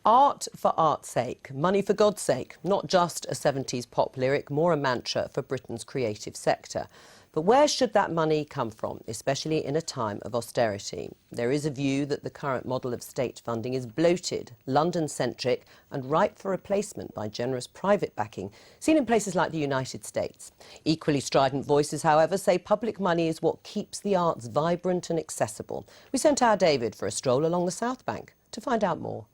Art for art's sake, money for God's sake, not just a 70s pop lyric, more a mantra for Britain's creative sector. But where should that money come from, especially in a time of austerity? There is a view that the current model of state funding is bloated, London-centric and ripe for replacement by generous private backing, seen in places like the United States. Equally strident voices, however, say public money is what keeps the arts vibrant and accessible. We sent our David for a stroll along the South Bank to find out more.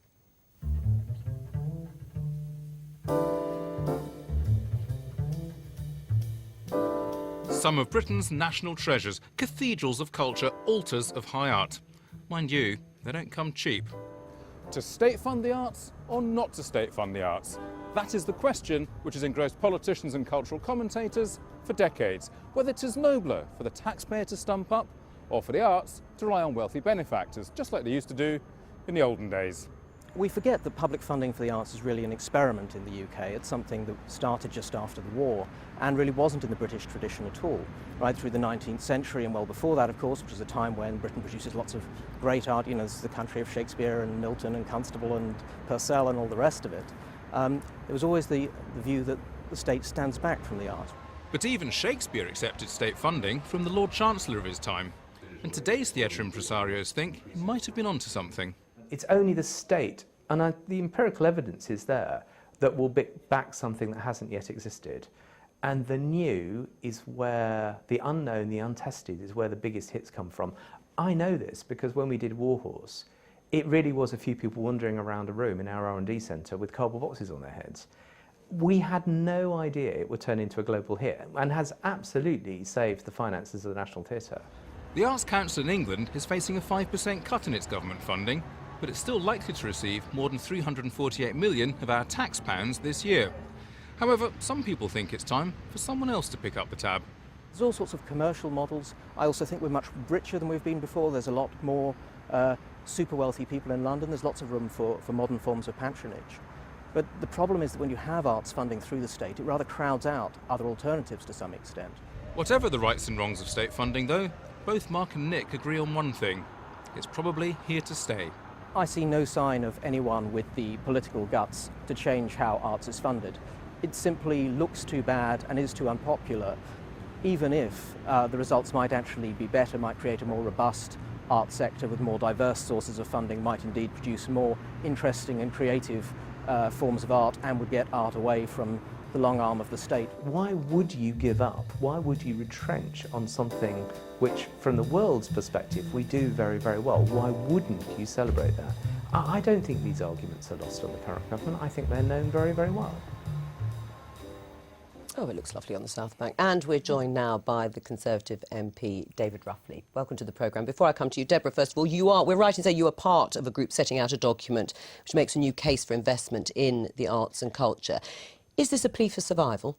Some of Britain's national treasures, cathedrals of culture, altars of high art. Mind you, they don't come cheap. To state fund the arts or not to state fund the arts? That is the question which has engrossed politicians and cultural commentators for decades. Whether it is nobler for the taxpayer to stump up or for the arts to rely on wealthy benefactors, just like they used to do in the olden days. We forget that public funding for the arts is really an experiment in the UK. It's something that started just after the war and really wasn't in the British tradition at all, right through the 19th century and well before that, of course, which is a time when Britain produces lots of great art. You know, this is the country of Shakespeare and Milton and Constable and Purcell and all the rest of it. There was always the view that the state stands back from the art. But even Shakespeare accepted state funding from the Lord Chancellor of his time. And today's theatre impresarios think he might have been onto something. It's only the state, and the empirical evidence is there, that will back something that hasn't yet existed. And the new is where the unknown, the untested, is where the biggest hits come from. I know this because when we did Warhorse, it really was a few people wandering around a room in our R&D centre with cardboard boxes on their heads. We had no idea it would turn into a global hit and has absolutely saved the finances of the National Theatre. The Arts Council in England is facing a 5% cut in its government funding, but it's still likely to receive more than 348 million of our tax pounds this year. However, some people think it's time for someone else to pick up the tab. There's all sorts of commercial models. I also think we're much richer than we've been before. There's a lot more super wealthy people in London. There's lots of room for modern forms of patronage. But the problem is that when you have arts funding through the state, it rather crowds out other alternatives to some extent. Whatever the rights and wrongs of state funding, though, both Mark and Nick agree on one thing. It's probably here to stay. I see no sign of anyone with the political guts to change how arts is funded. It simply looks too bad and is too unpopular, even if the results might actually be better, might create a more robust art sector with more diverse sources of funding, might indeed produce more interesting and creative forms of art and would get art away from the long arm of the state. Why would you give up? Why would you retrench on something which, from the world's perspective, we do very, very well? Why wouldn't you celebrate that? I don't think these arguments are lost on the current government. I think they're known very, very well. Oh, it looks lovely on the South Bank. And we're joined now by the Conservative MP, David Ruffley. Welcome to the programme. Before I come to you, Deborah, first of all, we're right in saying you are part of a group setting out a document which makes a new case for investment in the arts and culture. Is this a plea for survival?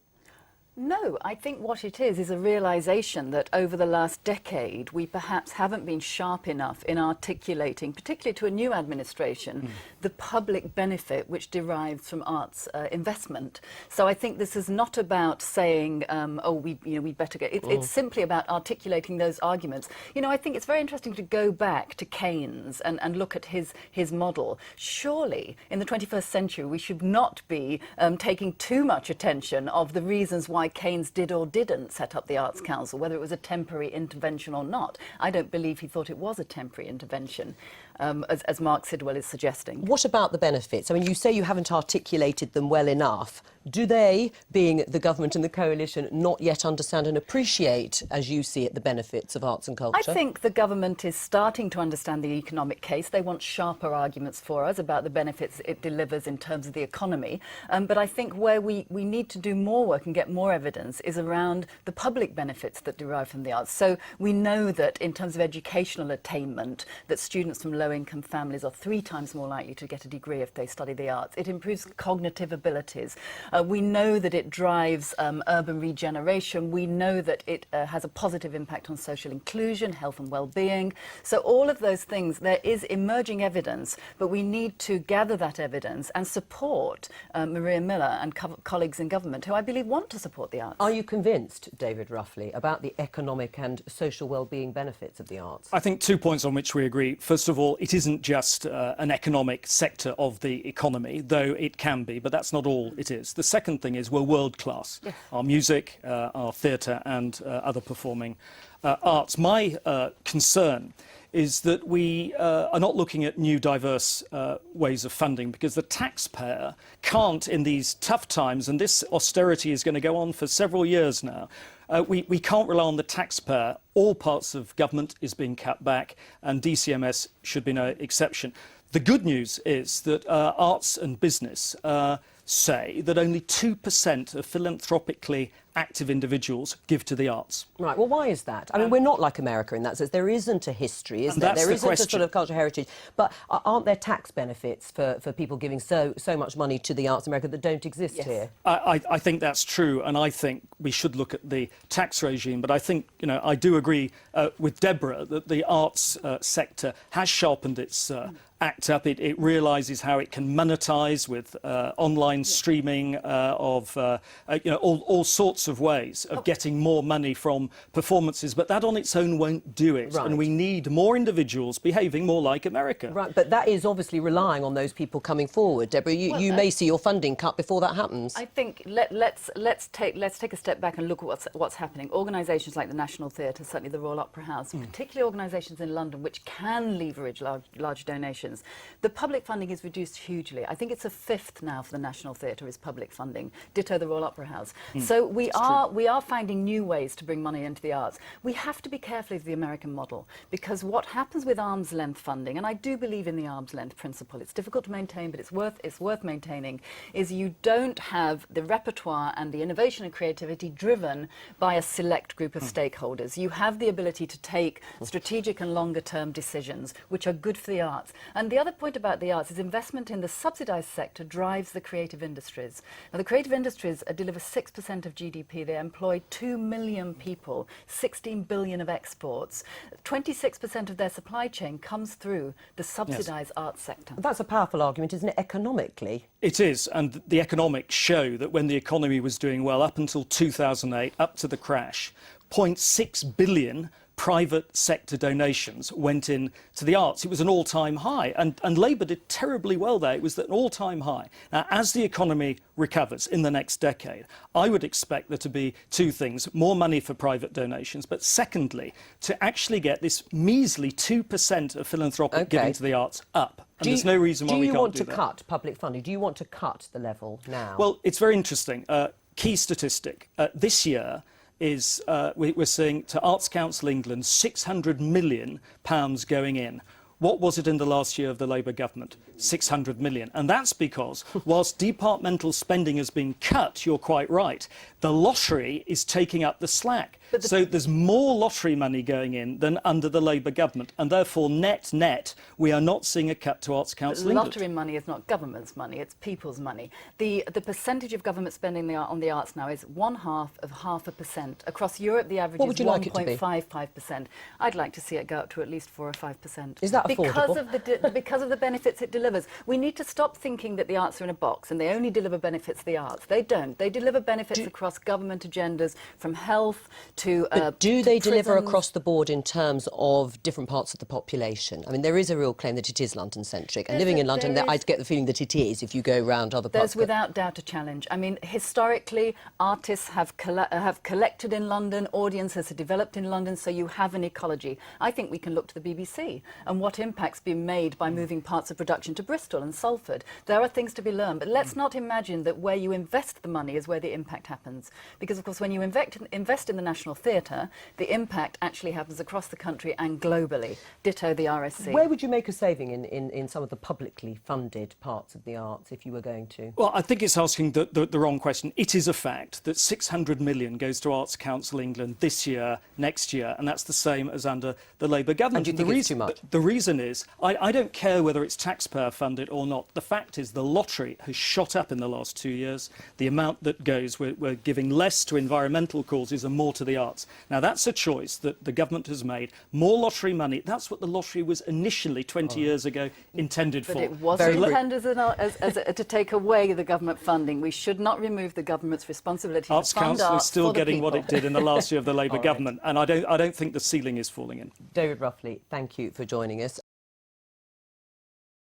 No, I think what it is a realisation that over the last decade we perhaps haven't been sharp enough in articulating, particularly to a new administration, the public benefit which derives from arts investment. So I think this is not about saying, oh, we better get... It's simply about articulating those arguments. You know, I think it's very interesting to go back to Keynes and look at his model. Surely, in the 21st century, we should not be taking too much attention of the reasons why Keynes did or didn't set up the Arts Council, whether it was a temporary intervention or not. I don't believe he thought it was a temporary intervention, as Mark Sidwell is suggesting. What about the benefits? I mean, you say you haven't articulated them well enough. Do they, being the government and the coalition, not yet understand and appreciate, as you see it, the benefits of arts and culture? I think the government is starting to understand the economic case. They want sharper arguments for us about the benefits it delivers in terms of the economy. But I think where we need to do more work and get more evidence is around the public benefits that derive from the arts. So we know that in terms of educational attainment, that students from low-income families are 3 times more likely to get a degree if they study the arts. It improves cognitive abilities. We know that it drives urban regeneration. We know that it has a positive impact on social inclusion, health and well-being. So all of those things, there is emerging evidence, but we need to gather that evidence and support Maria Miller and colleagues in government who I believe want to support the arts. Are you convinced, David Ruffley, about the economic and social well-being benefits of the arts? I think 2 points on which we agree. First of all, it isn't just an economic sector of the economy, though it can be, but that's not all it is. The second thing is we're world class. Yes. Our music, our theatre and other performing arts. My concern is that we are not looking at new diverse ways of funding, because the taxpayer can't, in these tough times, and this austerity is going to go on for several years now, we can't rely on the taxpayer. All parts of government is being cut back, and DCMS should be no exception. The good news is that arts and business say that only 2% of philanthropically active individuals give to the arts. Right, well, why is that? I mean, we're not like America in that sense. There isn't a history, is there? There isn't a sort of cultural heritage. But aren't there tax benefits for people giving so much money to the arts in America that don't exist here? I think that's true, and I think we should look at the tax regime. But I think, you know, I do agree with Deborah that the arts sector has sharpened its act up. It realises how it can monetise with online streaming of all sorts of ways of getting more money from performances, but that on its own won't do it. Right. And we need more individuals behaving more like America. Right, but that is obviously relying on those people coming forward. Deborah, you may see your funding cut before that happens. I think let's take a step back and look at what's happening. Organisations like the National Theatre, certainly the Royal Opera House, particularly organisations in London which can leverage large donations. The public funding is reduced hugely. I think it's a fifth now for the National Theatre is public funding. Ditto the Royal Opera House. So we are finding new ways to bring money into the arts. We have to be careful of the American model, because what happens with arm's length funding, and I do believe in the arm's length principle, it's difficult to maintain, but it's worth maintaining, is you don't have the repertoire and the innovation and creativity driven by a select group of stakeholders. You have the ability to take strategic and longer term decisions which are good for the arts. And the other point about the arts is investment in the subsidised sector drives the creative industries. Now, the creative industries deliver 6% of GDP. They employ 2 million people, 16 billion of exports. 26% of their supply chain comes through the subsidised arts sector. That's a powerful argument, isn't it, economically? It is, and the economics show that when the economy was doing well up until 2008, up to the crash, 0.6 billion private sector donations went in to the arts. It was an all-time high, and Labour did terribly well there. It was an all-time high. Now, as the economy recovers in the next decade, I would expect there to be two things: more money for private donations, but secondly, to actually get this measly 2% of philanthropic giving to the arts up. And there's no reason why we can't do that. Do you want to cut public funding? Do you want to cut the level now? Well, it's very interesting. Key statistic. This year, is we're seeing to Arts Council England £600 million going in. What was it in the last year of the Labour government? 600 million. And that's because, whilst departmental spending has been cut, you're quite right, the lottery is taking up the slack. So there's more lottery money going in than under the Labour government, and therefore net, we are not seeing a cut to Arts Council England. Lottery money is not government's money, it's people's money. The percentage of government spending on the arts now is 0.5%. Across Europe, the average is 1.55%. I'd like to see it go up to at least 4 or 5%. Is that affordable? Because of the benefits it delivers. We need to stop thinking that the arts are in a box and they only deliver benefits to the arts. They don't. They deliver benefits across government agendas, from health to But do they deliver prisons. across the board in terms of different parts of the population? I mean, there is a real claim that it is London-centric. And living in London, I'd get the feeling that it is if you go around other parts. There's without doubt a challenge. I mean, historically, artists have collected in London, audiences have developed in London, so you have an ecology. I think we can look to the BBC and what impact's been made by moving parts of production to Bristol and Salford. There are things to be learned, but let's not imagine that where you invest the money is where the impact happens. Because, of course, when you invest in the National Theatre, the impact actually happens across the country and globally. Ditto the RSC. Where would you make a saving in some of the publicly funded parts of the arts if you were going to? Well, I think it's asking the wrong question. It is a fact that 600 million goes to Arts Council England this year, next year, and that's the same as under the Labour government. And do you think it's too much? The reason is, I don't care whether it's taxpayer funded or not. The fact is the lottery has shot up in the last 2 years. The amount that goes, we're giving less to environmental causes and more to the arts. Now, that's a choice that the government has made. More lottery money, that's what the lottery was initially 20 years ago intended for. But it wasn't intended to take away the government funding. We should not remove the government's responsibility to Arts fund Council is arts still for the getting what people. it did in the last year of the Labour government, and I don't think the ceiling is falling in. David Ruffley, thank you for joining us.